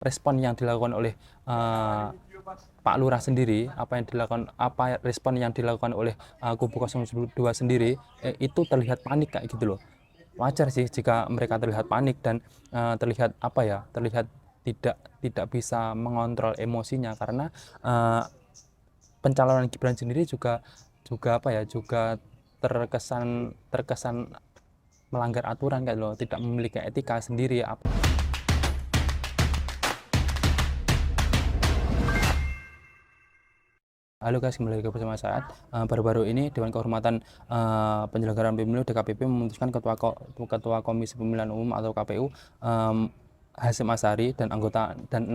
respon yang dilakukan oleh Pak Lurah sendiri, respon yang dilakukan oleh kubu 02 sendiri, itu terlihat panik kayak gitu loh. Wajar sih jika mereka terlihat panik dan terlihat terlihat tidak bisa mengontrol emosinya, karena pencalonan Gibran sendiri juga juga terkesan melanggar aturan kayak loh, tidak memiliki etika sendiri. Halo guys, kembali lagi bersama saya. Baru-baru ini Dewan Kehormatan Penyelenggaraan Pemilu DKPP memutuskan Ketua Komisi Pemilihan Umum atau KPU Hasyim Asyari dan 6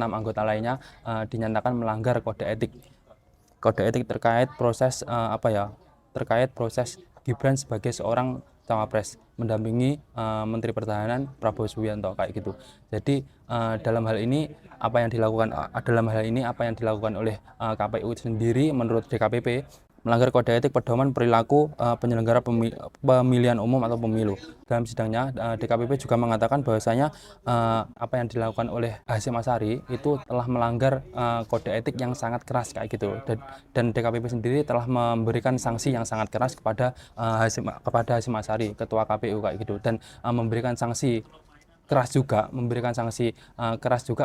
anggota lainnya dinyatakan melanggar kode etik terkait proses terkait proses Gibran sebagai seorang cawapres mendampingi Menteri Pertahanan Prabowo Subianto kayak gitu. Jadi dalam hal ini apa yang dilakukan oleh KPU sendiri menurut DKPP melanggar kode etik pedoman perilaku penyelenggara pemilihan umum atau pemilu. Dalam sidangnya, DKPP juga mengatakan bahwasanya apa yang dilakukan oleh Hasyim Asyari itu telah melanggar kode etik yang sangat keras kayak gitu. Dan DKPP sendiri telah memberikan sanksi yang sangat keras kepada Hasyim Asyari, Ketua KPU kayak gitu, dan memberikan sanksi keras juga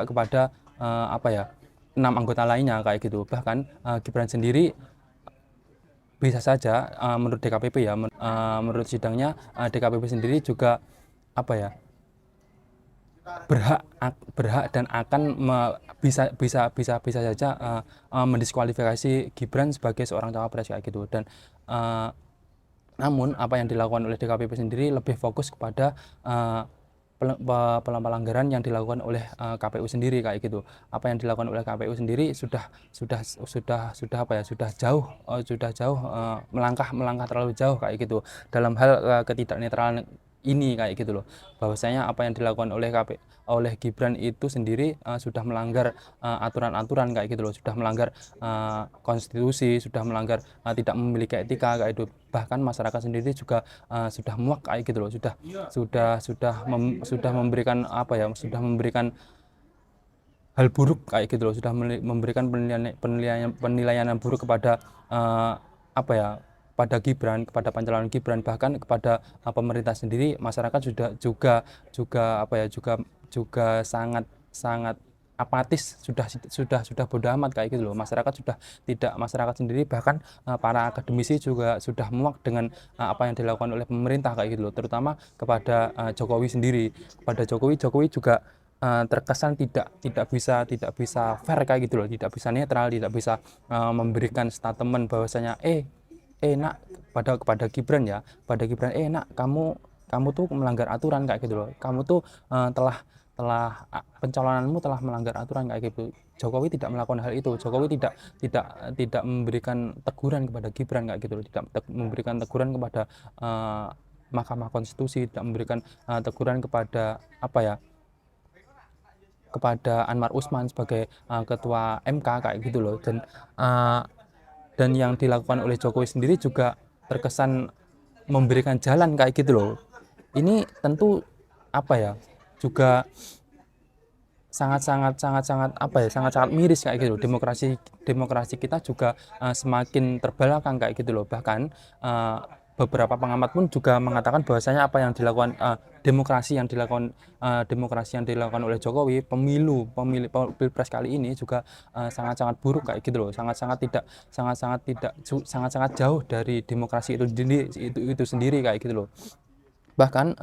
kepada 6 anggota lainnya kayak gitu. Bahkan Gibran sendiri bisa saja menurut DKPP ya, menurut sidangnya DKPP sendiri juga berhak dan akan bisa saja mendiskualifikasi Gibran sebagai seorang cawapres kayak gitu. Dan namun apa yang dilakukan oleh DKPP sendiri lebih fokus kepada pelanggaran yang dilakukan oleh KPU sendiri kayak gitu. Apa yang dilakukan oleh KPU sendiri sudah jauh melangkah terlalu jauh kayak gitu dalam hal ketidaknetralan ini kayak gitu loh. Bahwasanya apa yang dilakukan oleh Gibran itu sendiri sudah melanggar aturan-aturan kayak gitu loh, sudah melanggar konstitusi, sudah melanggar tidak memiliki etika kayak itu. Bahkan masyarakat sendiri juga sudah muak kayak gitu loh, sudah memberikan hal buruk kayak gitu loh, sudah memberikan penilaian yang buruk kepada pada Gibran, kepada pencalonan Gibran, bahkan kepada pemerintah sendiri. Masyarakat juga sangat apatis, sudah bodoh amat kayak gitu loh. Masyarakat sendiri, bahkan para akademisi juga sudah muak dengan apa yang dilakukan oleh pemerintah kayak gitu loh, terutama kepada Jokowi sendiri. Kepada Jokowi juga terkesan tidak bisa fair kayak gitu loh, tidak bisa netral, tidak bisa memberikan statement bahwasanya nak, kepada Gibran ya, nak, kamu tuh melanggar aturan kayak gitu loh, kamu tuh telah pencalonanmu telah melanggar aturan kayak gitu. Jokowi tidak melakukan hal itu. Jokowi tidak memberikan teguran kepada Gibran kayak gitu loh, tidak memberikan teguran kepada Mahkamah Konstitusi, tidak memberikan teguran kepada kepada Anwar Usman sebagai ketua MK kayak gitu loh. Dan yang dilakukan oleh Jokowi sendiri juga terkesan memberikan jalan kayak gitu loh. Ini tentu juga sangat miris kayak gitu. Demokrasi kita juga semakin terbelakang kayak gitu loh. Bahkan beberapa pengamat pun juga mengatakan bahwasanya apa yang dilakukan demokrasi yang dilakukan oleh Jokowi, pilpres kali ini juga sangat-sangat buruk kayak gitu loh, sangat-sangat jauh dari demokrasi itu sendiri kayak gitu loh. Bahkan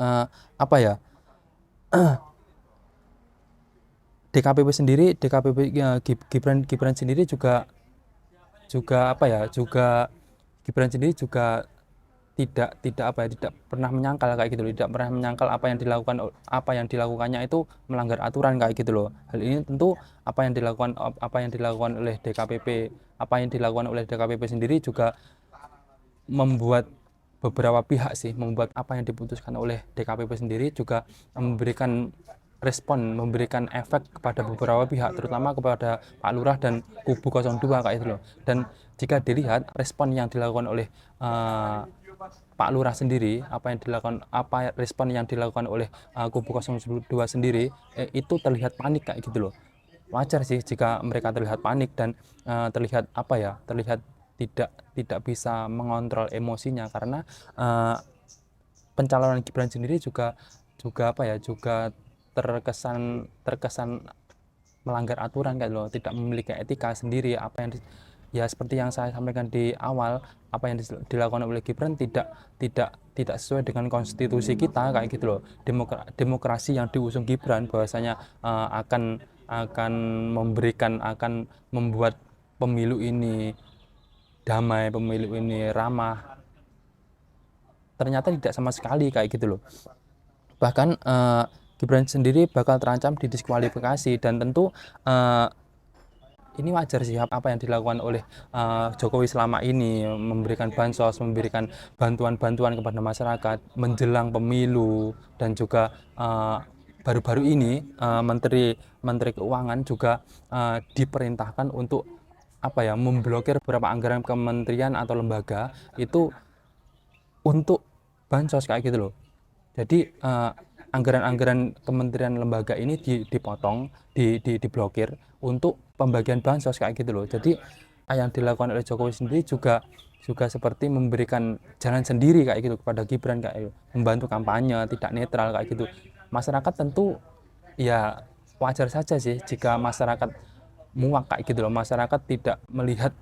Gibran sendiri juga Gibran sendiri juga tidak pernah menyangkal kayak gitu loh, tidak pernah menyangkal apa yang dilakukannya itu melanggar aturan kayak gitu loh. Hal ini tentu apa yang dilakukan oleh DKPP sendiri juga membuat beberapa pihak membuat apa yang diputuskan oleh DKPP sendiri juga memberikan efek kepada beberapa pihak, terutama kepada Pak Lurah dan kubu 02 kayak itu loh. Dan jika dilihat respon yang dilakukan oleh Pak Lurah sendiri, respon yang dilakukan oleh kubu 02 sendiri, itu terlihat panik kayak gitu loh. wajar sih jika mereka terlihat panik dan terlihat apa ya, terlihat tidak tidak bisa mengontrol emosinya karena pencalonan Gibran sendiri juga juga apa ya, juga terkesan terkesan melanggar aturan kayak loh, tidak memiliki etika sendiri. Apa yang ya seperti yang saya sampaikan di awal, apa yang dilakukan oleh Gibran tidak sesuai dengan konstitusi kita kayak gitu loh. Demokrasi yang diusung Gibran bahwasanya akan memberikan, akan membuat pemilu ini damai, pemilu ini ramah, ternyata tidak sama sekali kayak gitu loh. Bahkan Gibran sendiri bakal terancam didiskualifikasi dan tentu ini wajar sih apa yang dilakukan oleh Jokowi selama ini, memberikan bansos, memberikan bantuan-bantuan kepada masyarakat menjelang pemilu, dan juga baru-baru ini Menteri Menteri Keuangan juga diperintahkan untuk apa ya, memblokir beberapa anggaran kementerian atau lembaga itu untuk bansos kayak gitu loh. Jadi anggaran-anggaran kementerian lembaga ini dipotong, diblokir untuk pembagian bansos kayak gitu loh. Jadi yang dilakukan oleh Jokowi sendiri juga juga seperti memberikan jalan sendiri kayak gitu kepada Gibran, kayak gitu, membantu kampanye tidak netral kayak gitu. Masyarakat tentu ya wajar saja sih jika masyarakat muak kayak gitu loh. Masyarakat tidak melihat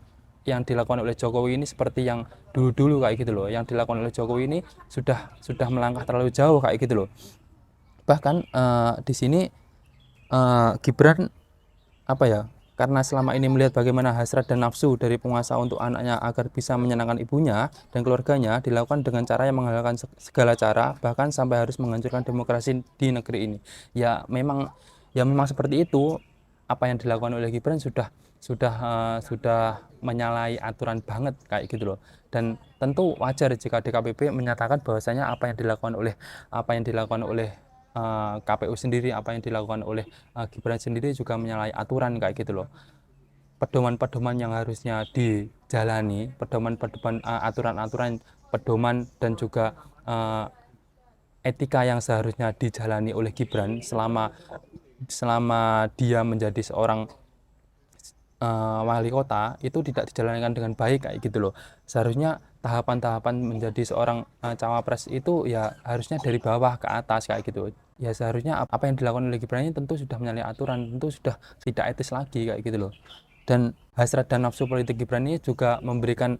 yang dilakukan oleh Jokowi ini seperti yang dulu-dulu kayak gitu loh. Yang dilakukan oleh Jokowi ini sudah melangkah terlalu jauh kayak gitu loh. Bahkan di sini Gibran apa ya, karena selama ini melihat bagaimana hasrat dan nafsu dari penguasa untuk anaknya agar bisa menyenangkan ibunya dan keluarganya dilakukan dengan cara yang menghalalkan segala cara, bahkan sampai harus menghancurkan demokrasi di negeri ini. Ya memang seperti itu. Apa yang dilakukan oleh Gibran sudah menyalahi aturan banget kayak gitu loh. Dan tentu wajar jika DKPP menyatakan bahwasanya apa yang dilakukan oleh KPU sendiri, apa yang dilakukan oleh Gibran sendiri juga menyalahi aturan kayak gitu loh. Pedoman-pedoman yang harusnya dijalani, pedoman-pedoman, aturan-aturan, pedoman dan juga etika yang seharusnya dijalani oleh Gibran selama selama dia menjadi seorang wali kota itu tidak dijalankan dengan baik kayak gitu loh. Seharusnya tahapan-tahapan menjadi seorang cawapres itu ya harusnya dari bawah ke atas kayak gitu. Ya seharusnya apa yang dilakukan oleh Gibran ini tentu sudah menyalahi aturan, tentu sudah tidak etis lagi kayak gitu loh. Dan hasrat dan nafsu politik Gibran ini juga memberikan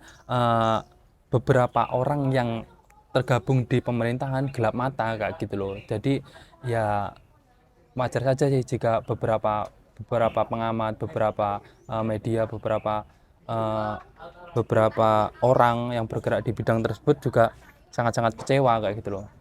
beberapa orang yang tergabung di pemerintahan gelap mata kayak gitu loh. Jadi ya wajar saja sih jika beberapa beberapa pengamat, beberapa media, uh, beberapa orang yang bergerak di bidang tersebut juga sangat-sangat kecewa kayak gitu loh.